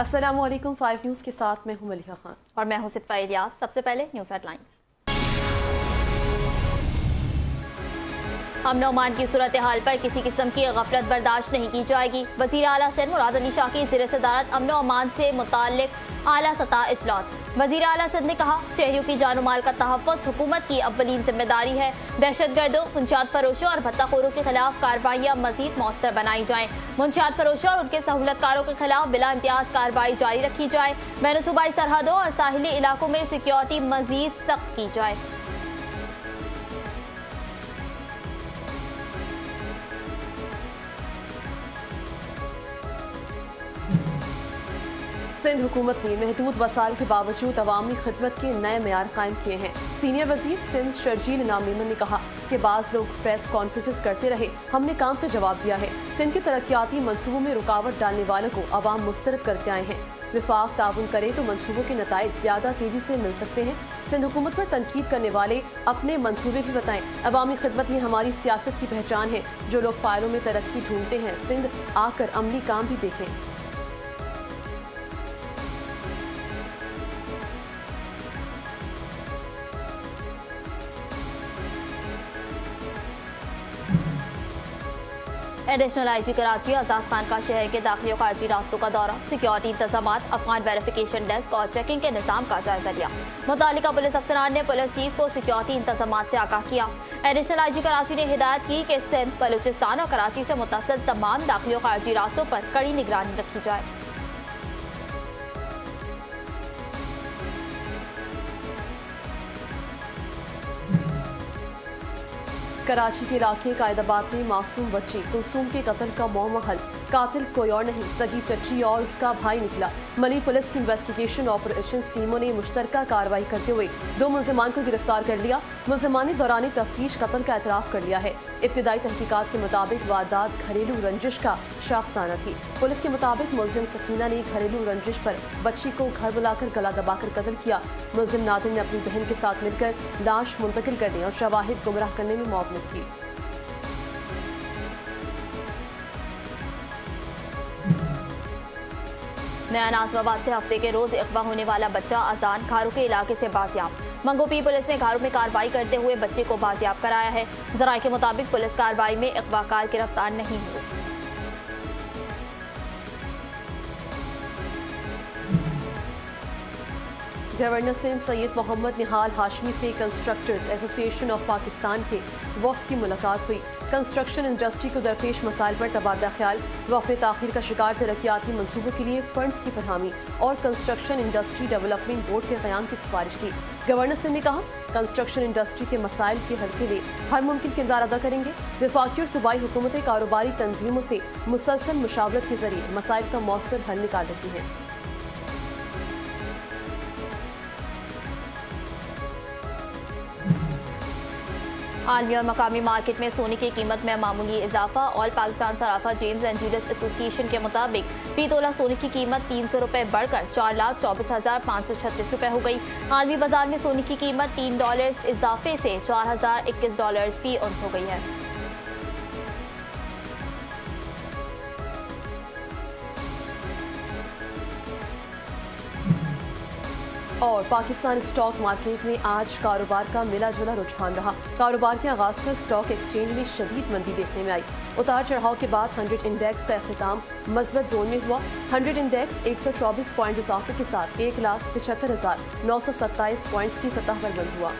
अस्सलामुअलैकुम 5 न्यूज़ के साथ मैं हूं मलिहा खान और मैं हूं सितफा इलियास। सबसे पहले न्यूज़ हेडलाइंस। अमन ओमान की सूरत हाल पर किसी किस्म की गफलत बर्दाश्त नहीं की जाएगी। वज़ीर आला सिंध मुराद अली शाह की ज़ेर सदारत अमन ओमान से मुताल्लिक आला सतह इजलास। वज़ीर आला सिंध ने कहा, शहरियों की जान माल का तहफ़्फ़ुज़ हुकूमत की अव्वलीन जिम्मेदारी है। दहशतगर्दों, मुंशियात फरोशों और भत्ताखोरों के खिलाफ कार्रवाइयाँ मज़ीद मौसर बनाई जाएँ। मुंशियात फरोशों और उनके सहूलतकारों के खिलाफ बिला इम्तियाज़ कार्रवाई जारी रखी जाए। बैन सूबाई सरहदों और साहिली इलाकों में सिक्योरिटी मज़ीद सख्त की जाए। सिंध हुकूमत ने महदूद वसाइल के बावजूद अवामी खिदमत के नए मेयार कायम किए हैं। सीनियर वजीर सिंध शर्जील इनाम मेमन ने कहा कि बाज़ लोग प्रेस कॉन्फ्रेंसेस करते रहे, हमने काम से जवाब दिया है। सिंध के तरक्याती मनसूबों में रुकावट डालने वालों को अवाम मुस्तरद करते आए हैं। विफाक ताउन करे तो मनसूबों के नताइज ज्यादा तेजी से मिल सकते हैं। सिंध हुकूमत पर तनकीद करने वाले अपने मनसूबे भी बताएं। अवामी खिदमत ही हमारी सियासत की पहचान है। जो लोग फाइलों में तरक्की ढूंढते हैं, सिंध आकर अमली काम भी देखें। एडिशनल IG कराची आजाद खान का शहर के दाखिली और खारजी रास्तों का दौरा, सिक्योरिटी इंतजामात, अफगान वेरिफिकेशन डेस्क और चेकिंग के निज़ाम का जायजा लिया। मुतालिका पुलिस अफसरान ने पुलिस चीफ को सिक्योरिटी इंतजामात से आगाह किया। एडिशनल IG कराची ने हिदायत की कि सिंध, बलूचिस्तान और कराची से मुत्तसिल तमाम दाखिली और खारजी रास्तों पर कड़ी निगरानी रखी जाए। कराची के इलाके कायदाबाद में मासूम बच्ची कुलसूम के कत्ल का मौमा हल। कातिल कोई और नहीं, सगी चच्ची और उसका भाई निकला। मनी पुलिस की इन्वेस्टिगेशन ऑपरेशंस टीमों ने मुश्तरका कार्रवाई करते हुए 2 मुलजिमान को गिरफ्तार कर लिया। मुलजिमान ने दौरान तफ्तीश कत्ल का एतराफ़ कर लिया है। इब्तिदाई तहकीकात के मुताबिक वारदात घरेलू रंजिश का शाखसाना थी। पुलिस के मुताबिक मुलजिम सकीना ने घरेलू रंजिश पर बच्ची को घर बुलाकर गला दबाकर कत्ल किया। मुलजिम नादिम ने अपनी बहन के साथ मिलकर लाश मुंतकिल करने और शवाहिद गुमराह करने में मुआवनत की। नया नाज़िमाबाद से हफ्ते के रोज अगवा होने वाला बच्चा अजान घारू के इलाके से बाजियाब। मंगोपी पुलिस ने घारू में कार्रवाई करते हुए बच्चे को बाजियाब कराया है। जराये के मुताबिक पुलिस कार्रवाई में अगवाकार गिरफ्तार नहीं हुए। गवर्नर सिंध सैयद मोहम्मद निहाल हाशमी से कंस्ट्रक्टर्स एसोसिएशन ऑफ पाकिस्तान के वफ्द की मुलाकात हुई। कंस्ट्रक्शन इंडस्ट्री को दरपेश मसाइल पर तबादला ख्याल, वफ़े ताख़ीर का शिकार तरक्याती मनसूबों के लिए फंड्स की फरहमी और कंस्ट्रक्शन इंडस्ट्री डेवलपमेंट बोर्ड के क़याम की सिफारिश की। गवर्नर सिंध ने कहा, कंस्ट्रक्शन इंडस्ट्री के मसाइल के हल के लिए हर मुमकिन किरदार अदा करेंगे। वफाकी और सूबाई हुकूमतें कारोबारी तंजीमों से मुसलसल मुशावरत के जरिए मसाइल का मौसर हल निकाल रही हैं। आलमी और मकामी मार्केट में सोने की कीमत में मामूली इजाफा। All Pakistan Sarafa James and Julius association के मुताबिक फी तोला सोने की कीमत 300 रुपये बढ़कर 4,24,536 रुपये हो गई। आलमी बाजार में सोने की कीमत $3 इजाफे से $4,021 फी औंस हो गई है। और पाकिस्तान स्टॉक मार्केट में आज कारोबार का मिला जुला रुझान रहा। कारोबार के आगाज पर स्टॉक एक्सचेंज में शदीद मंदी देखने में आई। उतार चढ़ाव के बाद 100 इंडेक्स का अख्ताम मस्बत जोन में हुआ। 100 इंडेक्स 124 पॉइंट इजाफे के साथ 1,75,927 पॉइंट्स की सतह पर बंद हुआ।